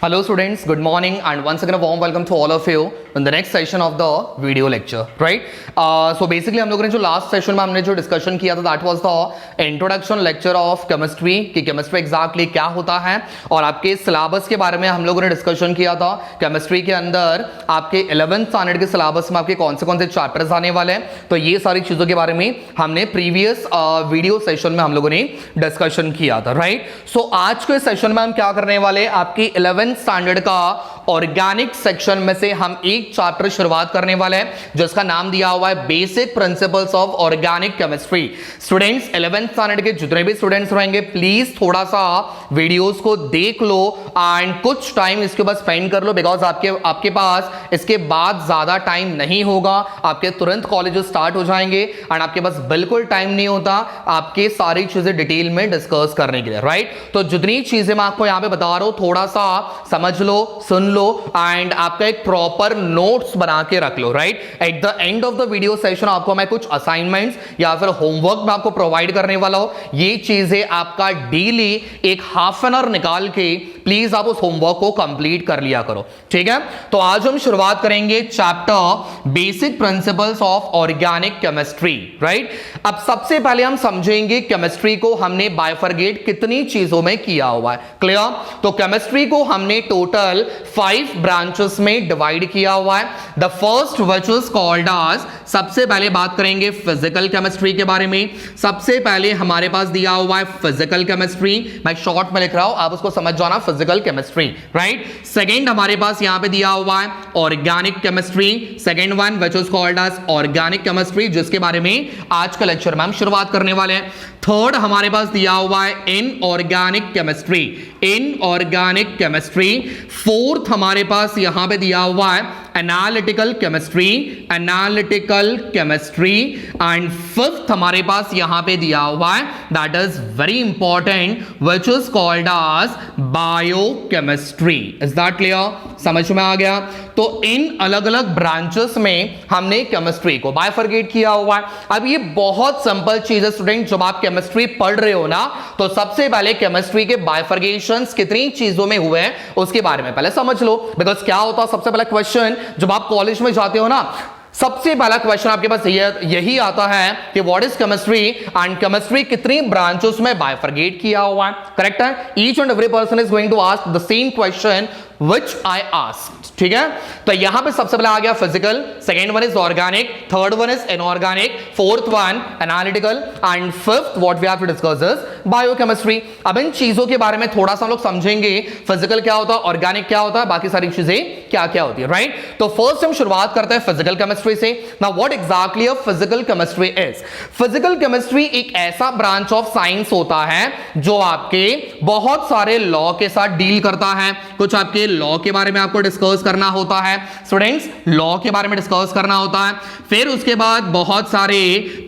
Hello students, good morning and once again a warm welcome to all of you in the next session of the video lecture, right? So basically हम लोगों ने जो last session में हमने जो discussion किया था that was the introduction lecture of chemistry कि chemistry exactly क्या होता है और आपके सिलेबस के बारे में हम लोगों ने डिस्कशन किया था। केमिस्ट्री के अंदर आपके 11th स्टैंडर्ड के सिलेबस में आपके कौन से चैप्टर्स आने वाले हैं, तो ये सारी चीजों के बारे में हमने प्रीवियस वीडियो सेशन में हम लोगों ने डिस्कशन किया था, राइट? सो आज के सेशन में हम क्या करने वाले, आपकी 11th स्टैंडर्ड का ऑर्गेनिक सेक्शन में से हम एक चैप्टर शुरुआत करने वाले हैं जिसका नाम दिया हुआ है basic principles of organic chemistry. Students 11th standard के जितने भी स्टूडेंट्स रहेंगे प्लीज थोड़ा सा वीडियोस को देख लो एंड कुछ टाइम इसके ऊपर स्पेंड कर लो, बिकॉज आपके पास इसके बाद ज्यादा टाइम नहीं होगा, आपके तुरंत कॉलेजेस स्टार्ट हो जाएंगे एंड आपके पास बिल्कुल टाइम नहीं होता आपके सारी चीजें डिटेल में डिस्कस करने के लिए, राइट? तो जितनी चीजें मैं आपको यहां पे बता रहा हूं थोड़ा सा समझ लो, सुन लो एंड आपका एक प्रॉपर नोट्स बना के रख लो, right? At the end of the video session आपको मैं कुछ असाइनमेंट्स या फिर होमवर्क मैं आपको प्रोवाइड करने वाला हूं। ये चीजें आपका डेली एक हाफ एन आवर निकाल के प्लीज आप उस होमवर्क को कंप्लीट कर लिया करो, ठीक है? तो आज हम शुरुआत करेंगे chapter basic principles of organic chemistry, right? अब सबसे पहले हम समझेंगे केमिस्ट्री को हमने बाइफरगेट कितनी चीजों में किया हुआ है, क्लियर? तो केमिस्ट्री को हमने टोटल 5 ब्रांचेस में डिवाइड किया हुआ है। The first which is called as, सबसे पहले बात करेंगे फिजिकल केमिस्ट्री के बारे में। सबसे पहले हमारे पास दिया हुआ है फिजिकल केमिस्ट्री, मैं शॉर्ट में लिख रहा हूं, आप उसको समझ जाना, फिजिकल केमिस्ट्री, राइट? सेकंड हमारे पास यहां पे दिया हुआ है organic chemistry, second one which is called as organic chemistry, जिसके बारे में आज का लेक्चर में हम शुरुआत करने वाले हैं। थर्ड हमारे पास दिया हुआ है inorganic chemistry, inorganic chemistry. Fourth हमारे पास यहां पे दिया हुआ है analytical chemistry, analytical chemistry. And fifth हमारे पास यहां पे दिया हुआ है that is very important which is called as biochemistry. Is that clear? समझ में आ गया? तो इन अलग अलग ब्रांचेस में हमने केमिस्ट्री को बाइफरगेट किया हुआ है। अब ये बहुत सिंपल चीज है स्टूडेंट, जब आप केमिस्ट्री पढ़ रहे हो ना तो सबसे पहले केमिस्ट्री के बाइफरगेशंस कितनी चीजों में हुए हैं उसके बारे में पहले समझ लो, बिकॉज क्या होता है सबसे पहला क्वेश्चन जब आप कॉलेज में जाते हो ना, सबसे पहला क्वेश्चन आपके पास यही आता है कि what is chemistry and chemistry कितनी ब्रांचेस में बाइफरगेट किया हुआ है, करेक्ट है? Each and every person is going to ask the same question which I asked, ठीक है? तो यहां पे सबसे पहले आ गया physical, second one is organic, third one is inorganic, fourth one analytical and fifth what we have to discuss is biochemistry. अब इन चीजों के बारे में थोड़ा सा हम लोग समझेंगे, फिजिकल क्या होता है, ऑर्गेनिक क्या होता है, बाकी सारी चीजें क्या क्या होती है, राइट? तो फर्स्ट हम शुरुआत करते हैं फिजिकल केमिस्ट्री से। Now what exactly a physical chemistry is? Physical chemistry एक ऐसा ब्रांच ऑफ साइंस होता है जो आपके बहुत सारे लॉ के साथ डील करता है। कुछ आपके लॉ के बारे में आपको डिस्कस करना होता है स्टूडेंट्स, लॉ के बारे में डिस्कस करना होता है, फिर उसके बाद बहुत सारे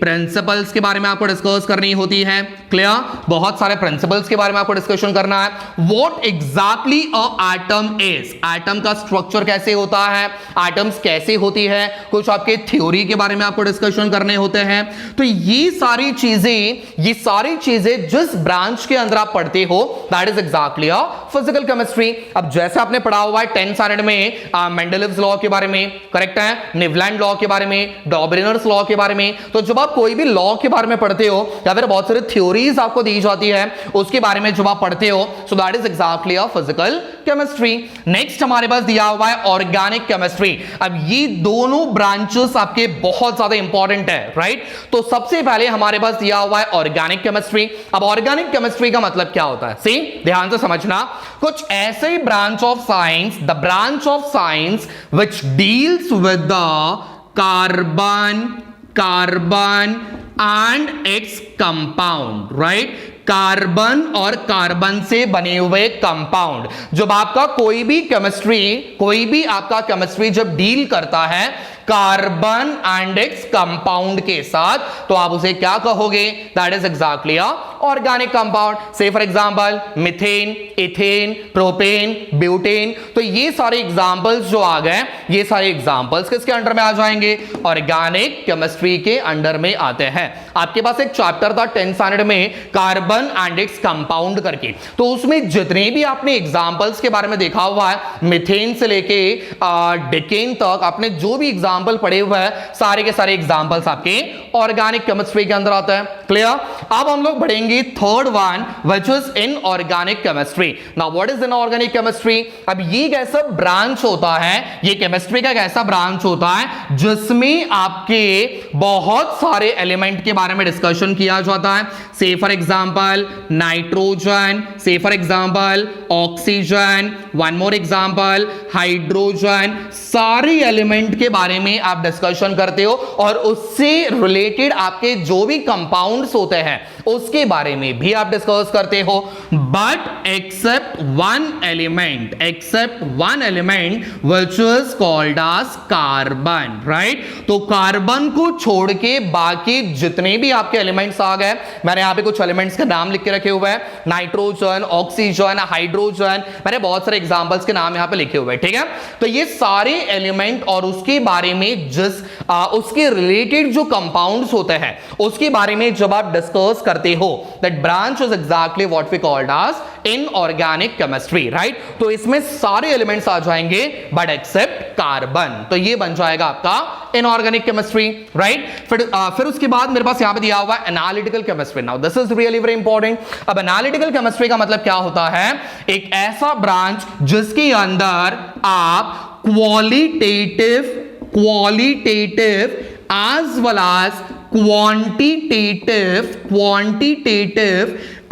प्रिंसिपल्स के बारे में आपको डिस्कस करनी होती है, क्लियर? बहुत सारे प्रिंसिपल्स के बारे में आपको डिस्कशन करना है। What exactly a atom is, atom का स्ट्रक्चर कैसे होता है, एटम्स कैसे होती है, कुछ आपके थ्योरी के बारे में आपको डिस्कशन करने होते हैं। तो ये सारी चीजें जिस ब्रांच के अंदर आप पढ़ते हो that is exactly a physical chemistry. अब जैसे आपने पढ़ा हुआ है 10th स्टैंडर्ड में मेंडलीव्स लॉ के बारे में, करेक्ट है? नेवलैंड लॉ के बारे में, डॉबरिनर्स लॉ के बारे में। तो जब आप कोई भी लॉ के बारे में पढ़ते हो या फिर बहुत सारी थ्योरीज आपको दी जाती है उसके बारे में जब आप पढ़ते हो, so that is exactly a physical chemistry. Next हमारे पास दिया हुआ है ऑर्गेनिक केमिस्ट्री। अब ये दोनों ब्रांचेस आपके बहुत ज्यादा इंपॉर्टेंट है, राइट? तो सबसे पहले हमारे पास दिया हुआ है ऑर्गेनिक केमिस्ट्री। अब ऑर्गेनिक केमिस्ट्री का मतलब क्या होता है, सी ध्यान से समझना, कुछ ऐसे branch of science, the branch of science which deals with the carbon and its compound, right? Carbon और कार्बन से बने हुए कंपाउंड। जब आपका कोई भी आपका केमिस्ट्री जब डील करता है कार्बन एंड इट्स कंपाउंड के साथ, तो आप उसे क्या कहोगे? That is exactly a organic compound. Say for example methane, ethane, propane, butane. तो ये सारे एग्जांपल्स जो आ गए, ये सारे एग्जांपल्स किसके अंडर में आ जाएंगे? ऑर्गेनिक केमिस्ट्री के अंडर में आते हैं। आपके पास एक चैप्टर था 10th स्टैंडर्ड में, कार्बन एंड इट्स कंपाउंड करके, तो उसमें जितने भी आपने एग्जांपल्स के बारे में देखा हुआ है, मीथेन से लेके डिकेन तक आपने जो भी एग्जांपल पढ़े हुए हैं, सारे के सारे एग्जांपल्स आपके ऑर्गेनिक केमिस्ट्री के अंदर आता है। क्लियर? अब हम लोग बढ़ेंगे third one, which is inorganic chemistry. Now what is inorganic chemistry? अब ये एक ऐसा ब्रांच होता है, ये केमिस्ट्री का एक ऐसा ब्रांच होता है जिसमें आपके बहुत सारे एलिमेंट के बारे में डिस्कशन किया जाता है। से फॉर एग्जांपल नाइट्रोजन, से for example oxygen, one more example hydrogen, सारे एलिमेंट के बारे में आप डिस्कशन करते हो और उससे रिलेटेड आपके जो भी कंपाउंड्स होते हैं उसके बारे में भी आप डिस्कस करते हो। But except one element which is called as carbon, right? तो कार्बन को छोड़ के बाकी जितने भी आपके एलिमेंट्स आ गए, मैंने यहां पे कुछ एलिमेंट्स के नाम लिख के रखे हुए हैं, नाइट्रोजन, ऑक्सीजन, हाइड्रोजन, मैंने बहुत सारे एग्जांपल्स के नाम यहां पे लिखे हुए हैं, ठीक है? तो ये सारे एलिमेंट और उसके बारे में उसके रिलेटेड जो कंपाउंड्स होते हैं उसके बारे में जब आप डिस्कस करते हो, that branch is exactly what we called as inorganic chemistry, right? तो इसमें सारे एलिमेंट्स आ जाएंगे बट एक्सेप्ट कार्बन, तो ये बन जाएगा आपका इनऑर्गेनिक केमिस्ट्री, राइट? फिर उसके बाद मेरे पास यहां पे दिया हुआ है analytical chemistry. Now this is really very important. अब एनालिटिकल केमिस्ट्री का मतलब क्या होता है? एक ऐसा ब्रांच जिसके अंदर आप qualitative as well as quantitative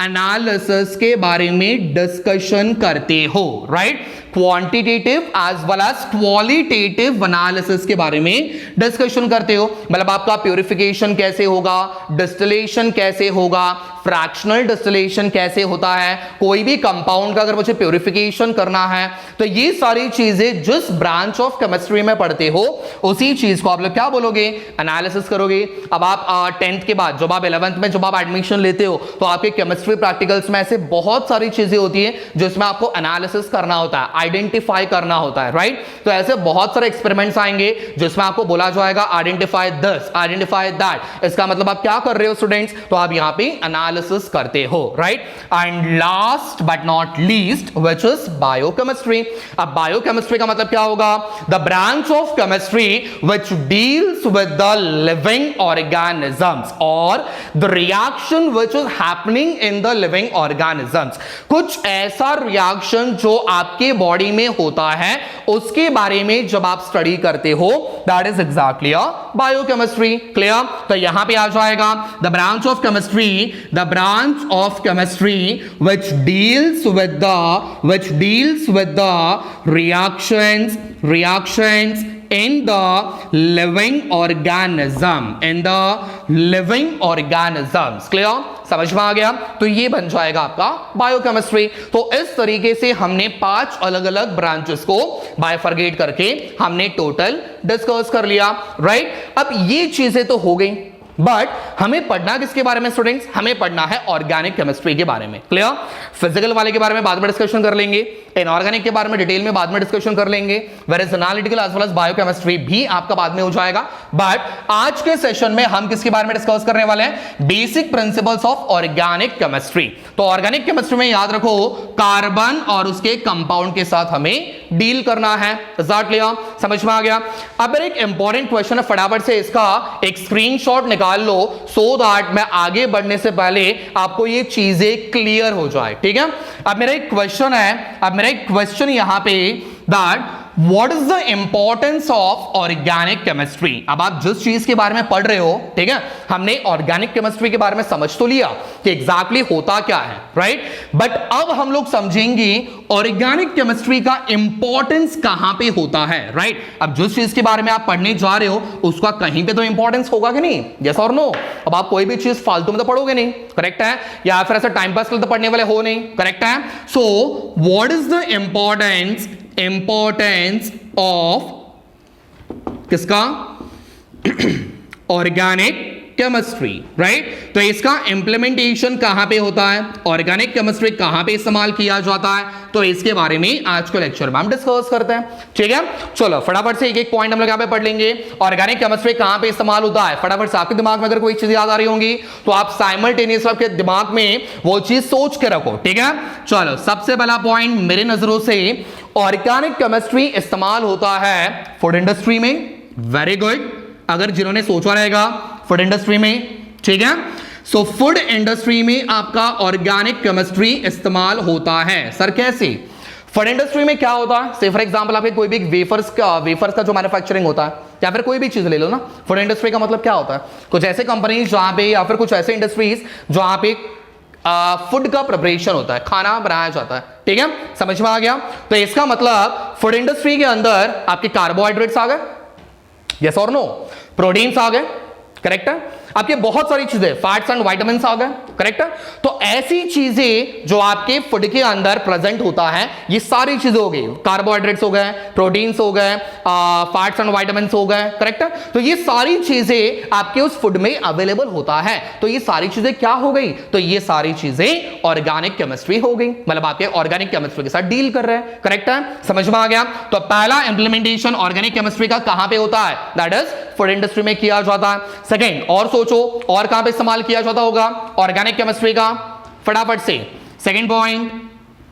analysis के बारे में डिस्कशन करते हो, right? Quantitative as well as qualitative analysis के बारे में डिस्कशन करते हो। मतलब आपका प्यूरिफिकेशन कैसे होगा, डिस्टिलेशन कैसे होगा, फ्रैक्शनल डिस्टिलेशन कैसे होता है, कोई भी कंपाउंड का अगर मुझे प्यूरिफिकेशन करना है, तो ये सारी चीजें जिस ब्रांच ऑफ केमिस्ट्री में पढ़ते हो उसी चीज को आप लोग क्या बोलोगे? एनालिसिस करोगे। अब आप 10th के बाद जब आप 11th में जब आप एडमिशन लेते हो तो आपके केमिस्ट्री प्रैक्टिकल्स में ऐसे बहुत सारी चीजें होती है जिसमें आपको एनालिसिस करना होता है, आइडेंटिफाई करना होता है, राइट? तो ऐसे बहुत सारे एक्सपेरिमेंट्स आएंगे जिसमें आपको बोला जाएगा आइडेंटिफाई दिस, आइडेंटिफाई दैट। इसका मतलब आप क्या कर रहे हो स्टूडेंट्स? तो आप यहां पे एनालिसिस करते हो, right? And last but not least which is biochemistry. अब बायोकेमिस्ट्री का मतलब क्या होगा? The branch of chemistry which deals with the living organisms और the reaction which is happening in the living organisms. कुछ ऐसा रिएक्शन जो आपके बॉडी में होता है उसके बारे में जब आप स्टडी करते हो, that is exactly a biochemistry. Clear? तो यहां पे आ जाएगा the branch of chemistry which deals with the reactions in the living organisms। Clear? समझ में आ गया? तो ये बन जाएगा आपका बायोकेमिस्ट्री। तो इस तरीके से हमने 5 अलग अलग ब्रांचेस को बाइफरगेट करके हमने टोटल डिस्कस कर लिया, राइट? अब ये चीजें तो हो गई, बट हमें पढ़ना किसके बारे में स्टूडेंट्स? हमें पढ़ना है ऑर्गेनिक केमिस्ट्री के बारे में। क्लियर? फिजिकल वाले के बारे में बाद में डिस्कशन कर लेंगे, इनऑर्गेनिक के बारे में डिटेल में बाद में डिस्कशन कर लेंगे, where analytical as well as biochemistry भी आपका बाद में हो जाएगा। बट आज के सेशन में हम किसके बारे में डिस्कस करने वाले हैं? Basic principles of organic chemistry. तो ऑर्गेनिक केमिस्ट्री में याद रखो कार्बन और उसके कंपाउंड के साथ हमें डील करना है। क्लियर? समझ में आ गया? अब एक इंपॉर्टेंट क्वेश्चन है, फटाफट से इसका एक स्क्रीनशॉट निकाल लो सो दैट मैं आगे बढ़ने से पहले आपको ये चीजें क्लियर हो जाए, ठीक है? अब मेरा एक क्वेश्चन यहां पे that what is the importance of organic chemistry. अब आप जिस चीज के बारे में पढ़ रहे हो, ठीक है, हमने ऑर्गेनिक केमिस्ट्री के बारे में समझ तो लिया कि एग्जैक्टली होता क्या है, राइट? बट अब हम लोग समझेंगे ऑर्गेनिक केमिस्ट्री का इंपॉर्टेंस कहां पे होता है, राइट? अब जिस चीज के बारे में आप पढ़ने जा रहे हो उसका कहीं पे तो इंपॉर्टेंस होगा कि नहीं? यस और नो? अब आप कोई भी चीज फालतू में तो पढ़ोगे नहीं, करेक्ट है? या फिर ऐसा टाइम पास के लिए तो पढ़ने वाले हो नहीं, करेक्ट है? So what is the importance of किसका? Organic chemistry, right? तो इसका इंप्लीमेंटेशन कहां पे होता है, ऑर्गेनिक केमिस्ट्री कहां पे इस्तेमाल किया जाता है, तो इसके बारे में आज के लेक्चर में हम डिस्कस करते हैं। ठीक है, चलो फटाफट से एक एक पॉइंट हम लोग यहां पे पढ़ लेंगे। ऑर्गेनिक केमिस्ट्री कहां पे इस्तेमाल होता है, फटाफट से आपके दिमाग में अगर कोई चीज याद आ रही होंगी तो आप साइमल्टेनियस आपके दिमाग में वो चीज सोच के रखो। ठीक है, चलो सबसे पहला पॉइंट मेरे नजरों से, ऑर्गेनिक केमिस्ट्री इस्तेमाल होता है फूड इंडस्ट्री में। वेरी गुड, अगर जिन्होंने सोचा रहेगा फूड इंडस्ट्री में, ठीक है, सो फूड इंडस्ट्री में आपका ऑर्गेनिक केमिस्ट्री इस्तेमाल होता है। सर कैसे? फूड इंडस्ट्री में क्या होता है, से फॉर एग्जांपल आपके कोई भी वेफर्स का जो मैन्युफैक्चरिंग होता है या फिर कोई भी चीज ले लो ना, फूड इंडस्ट्री का मतलब क्या होता है, कुछ ऐसे कंपनीज जहां पे या फिर कुछ ऐसे इंडस्ट्रीज जहां पे फूड का प्रिपरेशन होता है, खाना बनाया जाता है। ठीक है, समझ में आ गया? तो इसका मतलब फूड इंडस्ट्री के अंदर आपके कार्बोहाइड्रेट्स आ गए, यस और नो, प्रोटीन्स आ गए, करेक्ट है, आपके बहुत सारी चीजें, फैट्स एंड विटामिन्स आ गए, करेक्ट है। तो ऐसी चीजें जो आपके फूड के अंदर प्रेजेंट होता है, ये सारी चीजें हो गई, कार्बोहाइड्रेट्स हो गए, प्रोटीन्स हो गए, फैट्स एंड विटामिन्स हो गए, करेक्ट है। तो ये सारी चीजें आपके उस फूड में अवेलेबल होता है। तो ये सारी चीजें क्या हो गई, तो ये सारी चीजें ऑर्गेनिक केमिस्ट्री हो गई, मतलब आपके ऑर्गेनिक केमिस्ट्री के साथ डील कर रहे हैं, करेक्ट है, समझ में आ गया? तो पहला इंप्लीमेंटेशन ऑर्गेनिक केमिस्ट्री का कहां पे होता है, दैट इज फूड इंडस्ट्री में किया जाता है। सेकेंड, और सोचो और कहां पे इस्तेमाल किया जाता होगा ऑर्गेनिक केमिस्ट्री का, फटाफट से सेकेंड पॉइंट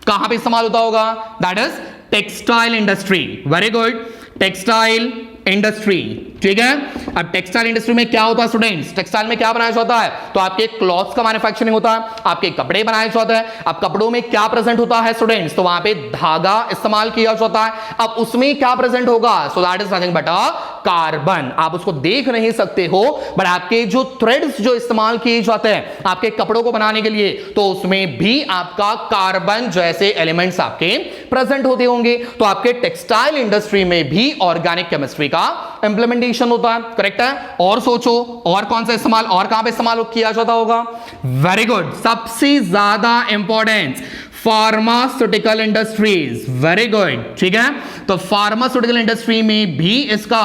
कहां पे इस्तेमाल होता होगा, that is textile industry. Very good, textile industry, ठीक है। अब टेक्सटाइल इंडस्ट्री में क्या होता है स्टूडेंट्स, टेक्सटाइल में क्या बनाया जाता है, तो आपके क्लॉथ्स का मैन्युफैक्चरिंग होता है, आपके कपड़े बनाए जाते हैं। अब कपड़ों में क्या प्रेजेंट होता है स्टूडेंट्स, तो वहां पे धागा इस्तेमाल किया जाता है। अब उसमें क्या प्रेजेंट होगा, so that is nothing but a carbon. आप उसको देख नहीं सकते हो, बट आपके जो थ्रेड्स जो इस्तेमाल किए जाते हैं आपके कपड़ों को बनाने के लिए, तो उसमें भी आपका कार्बन जैसे एलिमेंट्स आपके प्रेजेंट होते होंगे। तो आपके टेक्सटाइल इंडस्ट्री में भी ऑर्गेनिक केमिस्ट्री का इंप्लीमेंटेशन होता है, करेक्ट है। और सोचो और कौन सा इस्तेमाल, और कहां पे इस्तेमाल किया जाता होगा, वेरी गुड, सबसे ज्यादा importance pharmaceutical industries, very good, ठीक है। तो फार्मास्यूटिकल इंडस्ट्री में भी इसका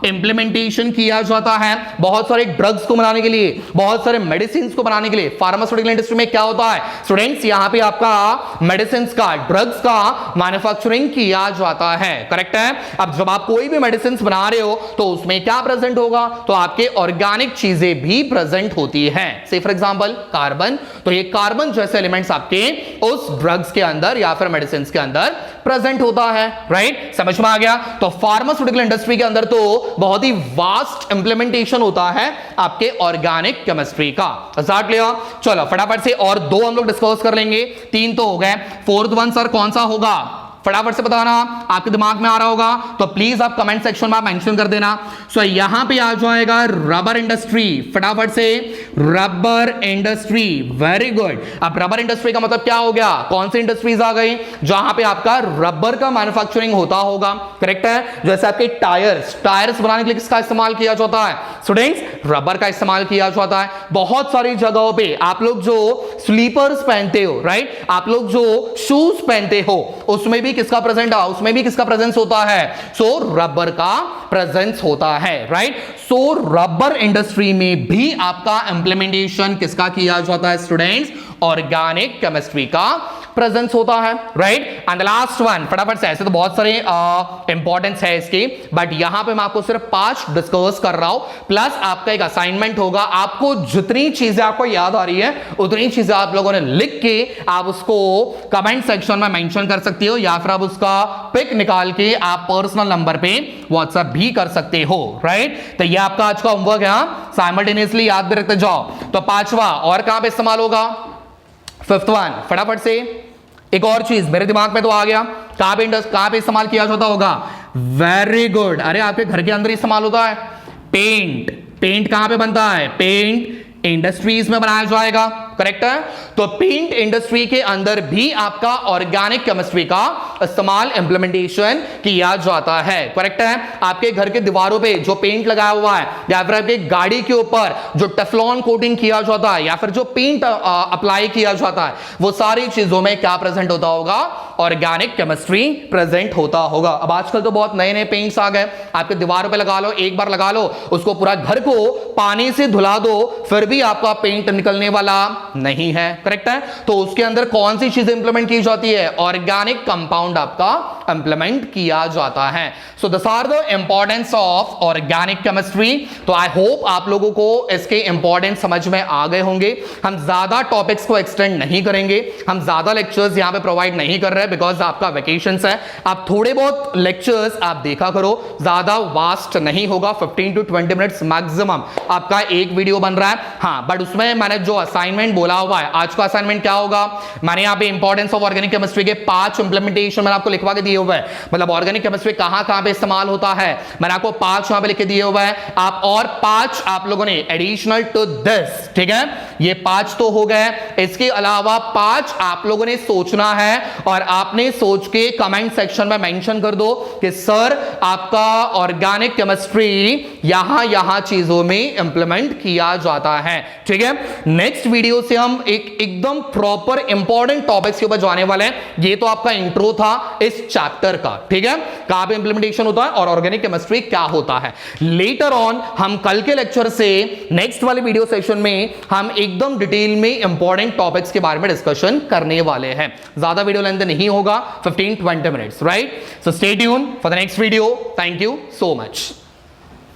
इंप्लीमेंटेशन किया जाता है, बहुत सारे ड्रग्स को बनाने के लिए, बहुत सारे मेडिसिन को बनाने के लिए। फार्मास्यूटिकल इंडस्ट्री में क्या होता है स्टूडेंट्स, यहां पे आपका मेडिसिन का, ड्रग्स का मैन्युफैक्चरिंग किया जाता है, करेक्ट है। अब जब आप कोई भी मेडिसिन बना रहे हो तो उसमें क्या प्रेजेंट होगा, तो आपके ऑर्गेनिक चीजें भी प्रेजेंट होती है, से फॉर एग्जांपल कार्बन। तो ये कार्बन जैसे एलिमेंट्स आपके उस ड्रग्स के अंदर या फिर मेडिसिन के अंदर प्रेजेंट होता है, राइट, समझ में आ गया। तो फार्मास्यूटिकल इंडस्ट्री के अंदर तो बहुत ही वास्ट इंप्लीमेंटेशन होता है आपके ऑर्गेनिक केमिस्ट्री का, समझ लिया। चलो फटाफट से और दो हम लोग डिस्कस कर लेंगे, तीन तो हो गए, फोर्थ वन सर कौन सा होगा, फटाफट से बताना, आपके दिमाग में आ रहा होगा तो प्लीज आप कमेंट सेक्शन में आप मेंशन कर देना। सो यहां पे आ जाएगा रबर इंडस्ट्री, फटाफट से रबर इंडस्ट्री, वेरी गुड। अब रबर इंडस्ट्री का मतलब क्या हो गया, कौन सी इंडस्ट्रीज आ गई, जहां पे आपका रबर का मैन्युफैक्चरिंग होता होगा, करेक्ट है। जैसे आपके टायर्स बनाने के लिए किसका इस्तेमाल किया जाता है स्टूडेंट्स, रबर का इस्तेमाल किया जाता है। बहुत सारी जगहों पे आप लोग जो स्लीपर्स पहनते हो, राइट, आप लोग जो शूज पहनते हो, उसमें भी किसका प्रेजेंट है, उसमें भी किसका प्रेजेंस होता है, सो रबर का प्रेजेंस होता है, राइट। सो रबर इंडस्ट्री में भी आपका इंप्लीमेंटेशन किसका किया जाता है स्टूडेंट्स, ऑर्गेनिक केमिस्ट्री का प्रेजेंस होता है, राइट। एंड लास्ट वन फटाफट से, ऐसे तो बहुत सारे इंपॉर्टेंस है इसकी, बट यहां पे मैं आपको सिर्फ 5 डिस्कस कर रहा हूं, प्लस आपका एक असाइनमेंट होगा। आपको जितनी चीजें आपको याद आ रही है उतनी चीजें आप लोगों ने लिख के आप उसको कमेंट सेक्शन में मेंशन कर सकते हो, या फिर आप उसका पिक निकाल के आप पर्सनल नंबर पे व्हाट्सएप भी कर सकते हो, राइट। तो ये आपका आज का होमवर्क है, साइमल्टेनियसली याद भी रखते जाओ। तो पांचवा और कहां पे इस्तेमाल होगा, फिफ्थ वन फटाफट से, एक और चीज मेरे दिमाग में तो आ गया, कहां पे इस्तेमाल किया जाता होगा, वेरी गुड, अरे आपके घर के अंदर इस्तेमाल होता है, पेंट कहां पे बनता है, पेंट इंडस्ट्रीज में बनाया जाएगा, करेक्ट है। तो पेंट इंडस्ट्री के अंदर भी आपका ऑर्गेनिक केमिस्ट्री का इस्तेमाल इंप्लीमेंटेशन किया जाता है, करेक्ट है। आपके घर के दीवारों पे जो पेंट लगाया हुआ है, या फिर आपके गाड़ी के ऊपर जो टेफ्लॉन कोटिंग किया जाता है, या फिर जो पेंट अप्लाई किया जाता है, वो सारी चीजों में क्या प्रेजेंट होता होगा, ऑर्गेनिक केमिस्ट्री प्रेजेंट होता होगा। अब आजकल तो बहुत नए नए पेंट्स आ गए, आपके दीवारों पे लगा लो, एक बार लगा लो, उसको पूरा घर को पानी से धुला दो, फिर भी आपका पेंट निकलने वाला नहीं है। करेक्ट है? तो उसके अंदर कौन सी चीजें इंप्लीमेंट की जाती है? ऑर्गेनिक कंपाउंड आपका इंप्लीमेंट किया जाता है। So this are the importance of organic chemistry. तो आई होप आप लोगों को इसके इंपॉर्टेंस समझ में आ गए होंगे। हम ज्यादा टॉपिक्स को एक्सटेंड नहीं करेंगे, हम ज्यादा लेक्चर्स यहां पे प्रोवाइड नहीं कर रहे बिकॉज आपका वेकेशंस है। आप थोड़े बहुत लेक्चर्स आप देखा करो, ज्यादा वास्ट नहीं होगा, 15 to 20 मिनट्स मैक्सिमम आपका एक वीडियो बन रहा है। हाँ, बट उसमें मैंने जो असाइनमेंट बोला हुआ है, आज का असाइनमेंट क्या होगा, मैंने यहाँ पे इंपॉर्टेंस ऑफ ऑर्गेनिक केमिस्ट्री के 5 इंप्लीमेंटेशन मैंने आपको लिखवा के दिए हुए हैं। मतलब ऑर्गेनिक केमिस्ट्री कहां कहां पे इस्तेमाल होता है, मैंने आपको 5 यहां पे लिख के दिए हुए हैं। आप और 5 आप लोगों ने एडिशनल टू दिस, ठीक है, ये 5 तो हो गए, इसके अलावा 5 आप लोगों ने सोचना है और आपने सोच के कमेंट सेक्शन में मेंशन कर दो कि सर आपका ऑर्गेनिक केमिस्ट्री यहां यहां चीजों में इंप्लीमेंट किया जाता है। ठीक है, नेक्स्ट वीडियो से हम एकदम प्रॉपर इंपॉर्टेंट टॉपिक्स के ऊपर जाने वाले हैं। ये तो आपका इंट्रो था इस चैप्टर का, ठीक है, कहां पे इंप्लीमेंटेशन होता है और ऑर्गेनिक केमिस्ट्री क्या होता है। लेटर ऑन हम कल के लेक्चर से नेक्स्ट वाले वीडियो सेशन में हम एकदम डिटेल में इंपॉर्टेंट टॉपिक्स के बारे में डिस्कशन करने वाले हैं। ज्यादा वीडियो लेंथ नहीं होगा, 15-20 minutes, right? So stay tune for the next video. Thank you so much.